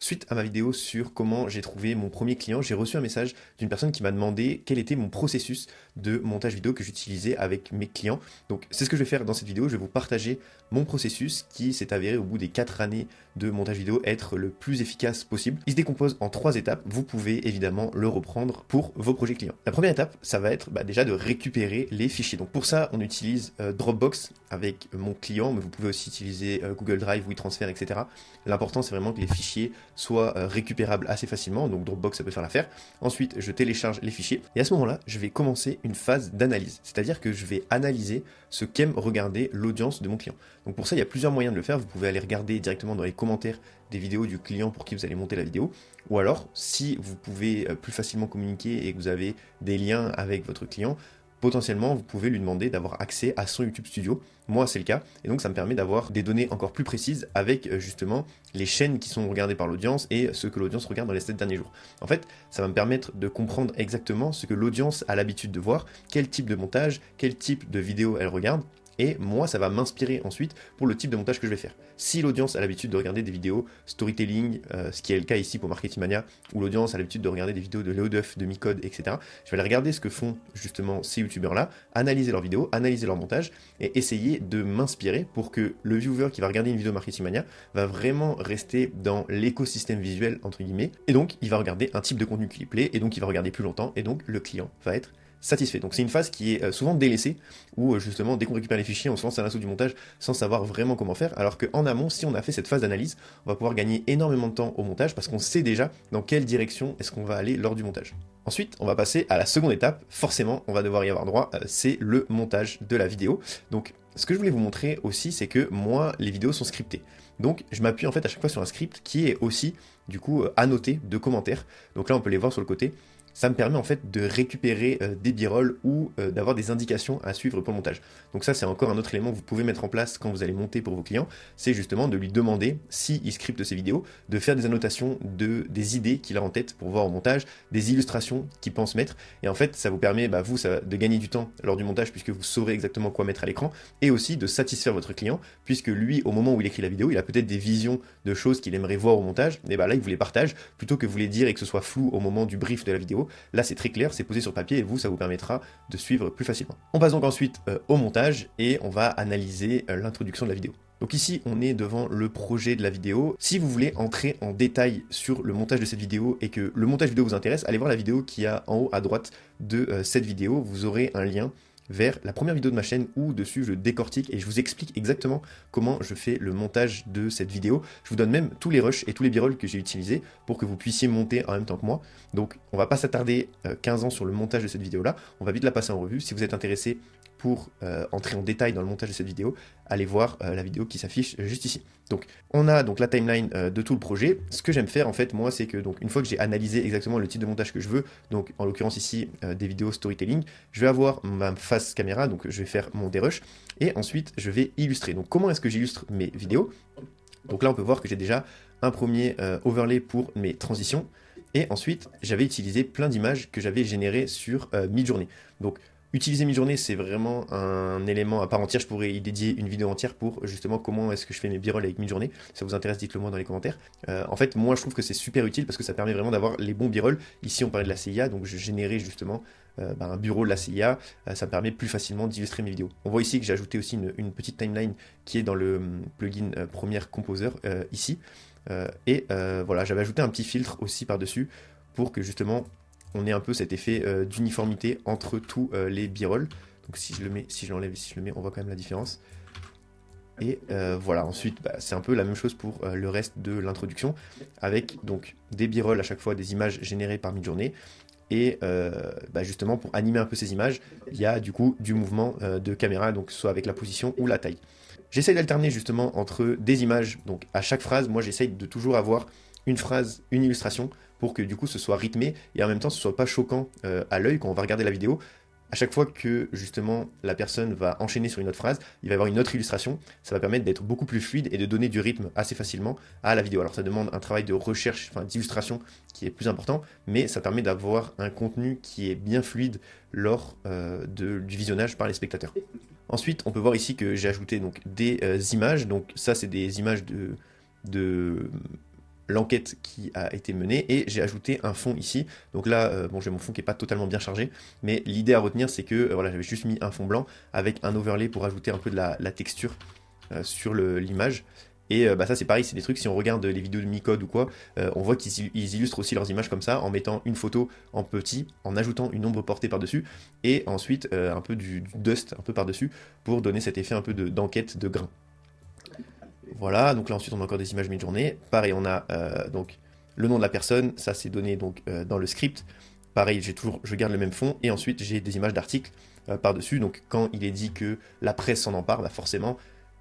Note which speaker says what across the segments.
Speaker 1: Suite à ma vidéo sur comment j'ai trouvé mon premier client, j'ai reçu un message d'une personne qui m'a demandé quel était mon processus de montage vidéo que j'utilisais avec mes clients. Donc c'est ce que je vais faire dans cette vidéo, je vais vous partager mon processus qui s'est avéré au bout des 4 années de montage vidéo être le plus efficace possible. Il se décompose en 3 étapes, vous pouvez évidemment le reprendre pour vos projets clients. La première étape, ça va être déjà de récupérer les fichiers. Donc pour ça, on utilise Dropbox avec mon client, mais vous pouvez aussi utiliser Google Drive, WeTransfer, etc. L'important, c'est vraiment que les fichiers soient récupérables assez facilement, donc Dropbox, ça peut faire l'affaire. Ensuite, je télécharge les fichiers, et à ce moment-là, je vais commencer une phase d'analyse, c'est-à-dire que je vais analyser ce qu'aime regarder l'audience de mon client. Donc pour ça, il y a plusieurs moyens de le faire. Vous pouvez aller regarder directement dans les commentaires des vidéos du client pour qui vous allez monter la vidéo, ou alors, si vous pouvez plus facilement communiquer et que vous avez des liens avec votre client, potentiellement, vous pouvez lui demander d'avoir accès à son YouTube Studio. Moi, c'est le cas. Et donc, ça me permet d'avoir des données encore plus précises avec justement les chaînes qui sont regardées par l'audience et ce que l'audience regarde dans les 7 derniers jours. En fait, ça va me permettre de comprendre exactement ce que l'audience a l'habitude de voir, quel type de montage, quel type de vidéo elle regarde. Et moi, ça va m'inspirer ensuite pour le type de montage que je vais faire. Si l'audience a l'habitude de regarder des vidéos storytelling, ce qui est le cas ici pour Marketing Mania, ou l'audience a l'habitude de regarder des vidéos de Léo Duff, de Micode, etc., je vais aller regarder ce que font justement ces youtubeurs-là, analyser leurs vidéos, analyser leur montage, et essayer de m'inspirer pour que le viewer qui va regarder une vidéo Marketing Mania va vraiment rester dans l'écosystème visuel, entre guillemets, et donc il va regarder un type de contenu qui lui plaît, et donc il va regarder plus longtemps, et donc le client va être satisfait. Donc c'est une phase qui est souvent délaissée, où justement dès qu'on récupère les fichiers, on se lance à l'assaut du montage sans savoir vraiment comment faire, alors qu'en amont, si on a fait cette phase d'analyse, on va pouvoir gagner énormément de temps au montage, parce qu'on sait déjà dans quelle direction est-ce qu'on va aller lors du montage. Ensuite, on va passer à la seconde étape, forcément on va devoir y avoir droit, c'est le montage de la vidéo. Donc ce que je voulais vous montrer aussi, c'est que moi, les vidéos sont scriptées. Donc je m'appuie en fait à chaque fois sur un script qui est aussi du coup annoté de commentaires. Donc là on peut les voir sur le côté. Ça me permet en fait de récupérer des b-rolls ou d'avoir des indications à suivre pour le montage. Donc ça c'est encore un autre élément que vous pouvez mettre en place quand vous allez monter pour vos clients, c'est justement de lui demander, s'il scripte ses vidéos, de faire des annotations des idées qu'il a en tête pour voir au montage, des illustrations qu'il pense mettre, et en fait ça vous permet, de gagner du temps lors du montage puisque vous saurez exactement quoi mettre à l'écran, et aussi de satisfaire votre client, puisque lui, au moment où il écrit la vidéo, il a peut-être des visions de choses qu'il aimerait voir au montage, et là il vous les partage, plutôt que vous les dire et que ce soit flou au moment du brief de la vidéo. Là c'est très clair, c'est posé sur papier et vous, ça vous permettra de suivre plus facilement. On passe donc ensuite au montage et on va analyser l'introduction de la vidéo. Donc ici, on est devant le projet de la vidéo. Si vous voulez entrer en détail sur le montage de cette vidéo et que le montage vidéo vous intéresse, allez voir la vidéo qui a en haut à droite de cette vidéo. Vous aurez un lien vers la première vidéo de ma chaîne où dessus je décortique et je vous explique exactement comment je fais le montage de cette vidéo. Je vous donne même tous les rushs et tous les b-rolls que j'ai utilisés pour que vous puissiez monter en même temps que moi. Donc on va pas s'attarder 15 ans sur le montage de cette vidéo là, on va vite la passer en revue. Si vous êtes intéressé pour entrer en détail dans le montage de cette vidéo, allez voir la vidéo qui s'affiche juste ici. Donc on a donc la timeline de tout le projet. Ce que j'aime faire en fait moi, c'est que donc une fois que j'ai analysé exactement le type de montage que je veux, donc en l'occurrence ici des vidéos storytelling, je vais avoir ma face caméra, donc je vais faire mon dérush et ensuite je vais illustrer. Donc comment est-ce que j'illustre mes vidéos? Donc là on peut voir que j'ai déjà un premier overlay pour mes transitions, et ensuite j'avais utilisé plein d'images que j'avais générées sur Midjourney. Donc utiliser Midjourney, c'est vraiment un élément à part entière. Je pourrais y dédier une vidéo entière pour justement comment est-ce que je fais mes b-rolls avec Midjourney. Si ça vous intéresse, dites-le moi dans les commentaires. En fait, moi, je trouve que c'est super utile parce que ça permet vraiment d'avoir les bons b-rolls. Ici, on parlait de la CIA, donc je générais justement un bureau de la CIA. Ça me permet plus facilement d'illustrer mes vidéos. On voit ici que j'ai ajouté aussi une petite timeline qui est dans le plugin Premiere Composer ici. Voilà, j'avais ajouté un petit filtre aussi par-dessus pour que justement on ait un peu cet effet d'uniformité entre tous les b-rolls. Donc si je le mets, si je l'enlève, si je le mets, on voit quand même la différence. Et voilà, ensuite c'est un peu la même chose pour le reste de l'introduction, avec donc des b-rolls à chaque fois, des images générées par Midjourney. Et justement pour animer un peu ces images, il y a du coup du mouvement de caméra, donc soit avec la position ou la taille. J'essaye d'alterner justement entre des images, donc à chaque phrase, moi j'essaye de toujours avoir une phrase, une illustration, pour que du coup ce soit rythmé et en même temps ce soit pas choquant à l'œil quand on va regarder la vidéo. À chaque fois que justement la personne va enchaîner sur une autre phrase, il va y avoir une autre illustration, ça va permettre d'être beaucoup plus fluide et de donner du rythme assez facilement à la vidéo. Alors ça demande un travail de recherche, enfin d'illustration qui est plus important, mais ça permet d'avoir un contenu qui est bien fluide lors du visionnage par les spectateurs. Ensuite, on peut voir ici que j'ai ajouté donc des images, donc ça c'est des images de l'enquête qui a été menée et j'ai ajouté un fond ici. Donc là, bon, j'ai mon fond qui n'est pas totalement bien chargé, mais l'idée à retenir, c'est que voilà, j'avais juste mis un fond blanc avec un overlay pour ajouter un peu de la texture sur l'image. Et bah ça c'est pareil, c'est des trucs, si on regarde les vidéos de Micode ou quoi, on voit qu'ils illustrent aussi leurs images comme ça, en mettant une photo en petit, en ajoutant une ombre portée par-dessus, et ensuite un peu du dust un peu par-dessus, pour donner cet effet un peu d'enquête de grain. Voilà, donc là ensuite on a encore des images mi-journée. Pareil, on a donc le nom de la personne, ça c'est donné donc dans le script. Pareil, je garde le même fond, et ensuite j'ai des images d'articles par-dessus. Donc quand il est dit que la presse s'en empare, bah forcément,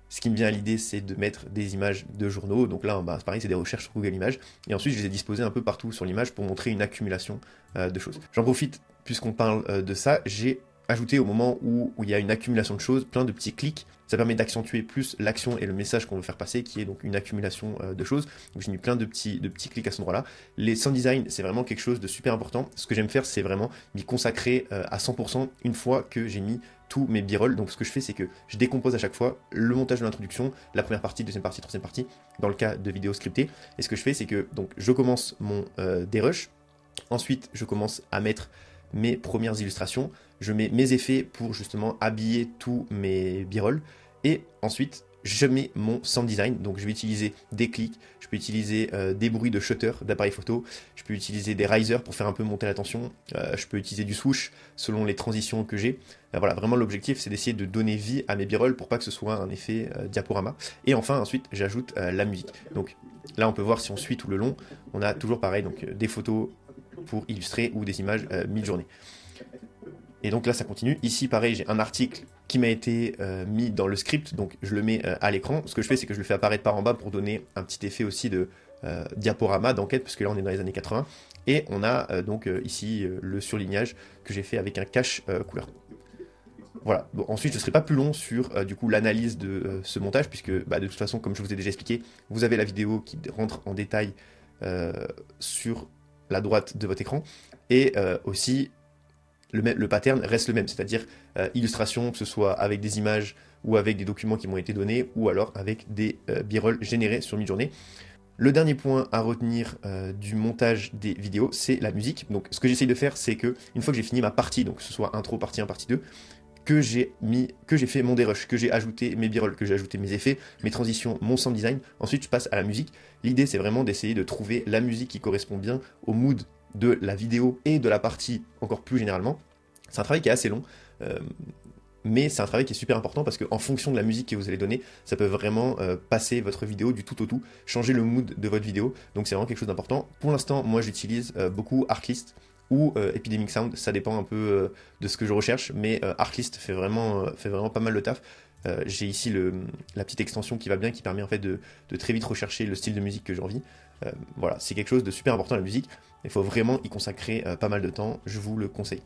Speaker 1: ce qui me vient à l'idée, c'est de mettre des images de journaux. Donc là, bah, pareil, c'est des recherches sur Google Images. Et ensuite, je les ai disposées un peu partout sur l'image pour montrer une accumulation de choses. J'en profite, puisqu'on parle de ça, j'ai ajouté au moment où il y a une accumulation de choses, plein de petits clics. Ça permet d'accentuer plus l'action et le message qu'on veut faire passer, qui est donc une accumulation de choses. Donc j'ai mis plein de petits clics à cet endroit-là. Les sound design, c'est vraiment quelque chose de super important. Ce que j'aime faire, c'est vraiment m'y consacrer à 100% une fois que j'ai mis tous mes b-rolls. Donc ce que je fais, c'est que je décompose à chaque fois le montage de l'introduction, la première partie, deuxième partie, troisième partie, dans le cas de vidéos scriptées. Et ce que je fais, c'est que donc je commence mon dérush. Ensuite, je commence à mettre mes premières illustrations. Je mets mes effets pour justement habiller tous mes b-rolls. Et ensuite, je mets mon sound design. Donc je vais utiliser des clics, je peux utiliser des bruits de shutter d'appareil photo, je peux utiliser des risers pour faire un peu monter la tension, je peux utiliser du swoosh selon les transitions que j'ai. Voilà, vraiment l'objectif c'est d'essayer de donner vie à mes b-rolls pour pas que ce soit un effet diaporama. Et enfin ensuite j'ajoute la musique. Donc là on peut voir si on suit tout le long, on a toujours pareil, donc des photos pour illustrer ou des images mid-journée. Et donc là ça continue. Ici pareil, j'ai un article qui m'a été mis dans le script, donc je le mets à l'écran. Ce que je fais, c'est que je le fais apparaître par en bas pour donner un petit effet aussi de diaporama, d'enquête, parce que là on est dans les années 80. Et on a donc ici le surlignage que j'ai fait avec un cache couleur. Voilà, bon, ensuite je ne serai pas plus long sur du coup l'analyse de ce montage, puisque bah, de toute façon, comme je vous ai déjà expliqué, vous avez la vidéo qui rentre en détail sur la droite de votre écran, et aussi le pattern reste le même, c'est-à-dire illustration, que ce soit avec des images ou avec des documents qui m'ont été donnés, ou alors avec des b-rolls générés sur mi-journée. Le dernier point à retenir du montage des vidéos, c'est la musique. Donc ce que j'essaye de faire, c'est que une fois que j'ai fini ma partie, donc que ce soit intro, partie 1, partie 2, que j'ai fait mon dérush, que j'ai ajouté mes b-rolls, que j'ai ajouté mes effets, mes transitions, mon sound design, ensuite je passe à la musique. L'idée c'est vraiment d'essayer de trouver la musique qui correspond bien au mood de la vidéo et de la partie encore plus généralement. C'est un travail qui est assez long, mais c'est un travail qui est super important parce qu'en fonction de la musique que vous allez donner, ça peut vraiment passer votre vidéo du tout au tout, changer le mood de votre vidéo, donc c'est vraiment quelque chose d'important. Pour l'instant, moi j'utilise beaucoup Artlist ou Epidemic Sound, ça dépend un peu de ce que je recherche, mais Artlist fait vraiment pas mal le taf. J'ai ici la petite extension qui va bien, qui permet en fait de très vite rechercher le style de musique que j'ai envie. Voilà, c'est quelque chose de super important la musique, il faut vraiment y consacrer pas mal de temps, je vous le conseille.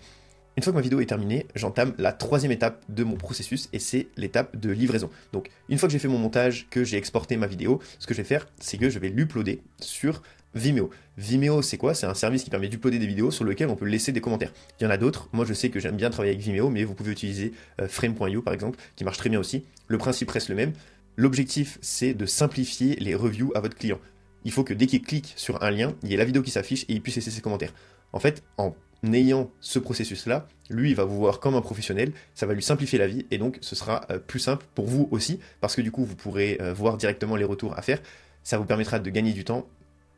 Speaker 1: Une fois que ma vidéo est terminée, j'entame la troisième étape de mon processus et c'est l'étape de livraison. Donc une fois que j'ai fait mon montage, que j'ai exporté ma vidéo, ce que je vais faire, c'est que je vais l'uploader sur Vimeo. Vimeo, c'est quoi? C'est un service qui permet d'uploader des vidéos sur lequel on peut laisser des commentaires. Il y en a d'autres, moi je sais que j'aime bien travailler avec Vimeo, mais vous pouvez utiliser frame.io par exemple, qui marche très bien aussi. Le principe reste le même. L'objectif, c'est de simplifier les reviews à votre client. Il faut que dès qu'il clique sur un lien, il y ait la vidéo qui s'affiche et il puisse laisser ses commentaires. En fait, en ayant ce processus-là, lui, il va vous voir comme un professionnel, ça va lui simplifier la vie, et donc ce sera plus simple pour vous aussi, parce que du coup, vous pourrez voir directement les retours à faire, ça vous permettra de gagner du temps,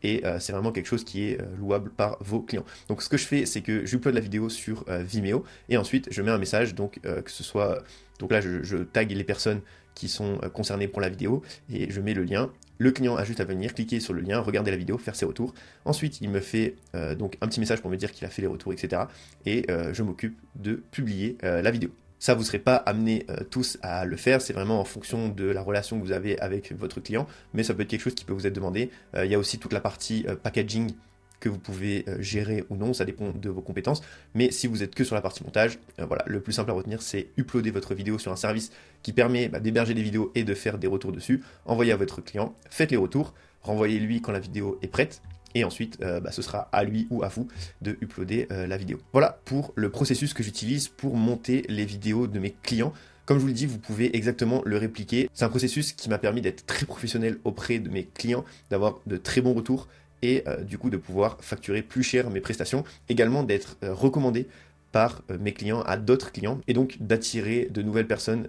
Speaker 1: et c'est vraiment quelque chose qui est louable par vos clients. Donc ce que je fais, c'est que j'upload la vidéo sur Vimeo, et ensuite je mets un message, donc que ce soit... Donc là, je tag les personnes qui sont concernées pour la vidéo, et je mets le lien. Le client a juste à venir, cliquer sur le lien, regarder la vidéo, faire ses retours. Ensuite, il me fait donc un petit message pour me dire qu'il a fait les retours, etc. Et je m'occupe de publier la vidéo. Ça, vous ne serez pas amenés tous à le faire, c'est vraiment en fonction de la relation que vous avez avec votre client, mais ça peut être quelque chose qui peut vous être demandé. Il y a aussi toute la partie packaging que vous pouvez gérer ou non, ça dépend de vos compétences, mais si vous êtes que sur la partie montage, voilà, le plus simple à retenir, c'est uploader votre vidéo sur un service qui permet d'héberger des vidéos et de faire des retours dessus, envoyez à votre client, faites les retours, renvoyez-lui quand la vidéo est prête, et ensuite ce sera à lui ou à vous de uploader la vidéo. Voilà pour le processus que j'utilise pour monter les vidéos de mes clients. Comme je vous le dis, vous pouvez exactement le répliquer. C'est un processus qui m'a permis d'être très professionnel auprès de mes clients, d'avoir de très bons retours et du coup de pouvoir facturer plus cher mes prestations, également d'être recommandé par mes clients à d'autres clients et donc d'attirer de nouvelles personnes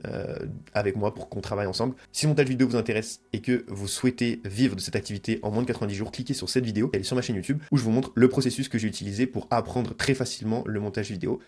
Speaker 1: avec moi pour qu'on travaille ensemble. Si le montage vidéo vous intéresse et que vous souhaitez vivre de cette activité en moins de 90 jours, cliquez sur cette vidéo, elle est sur ma chaîne YouTube où je vous montre le processus que j'ai utilisé pour apprendre très facilement le montage vidéo.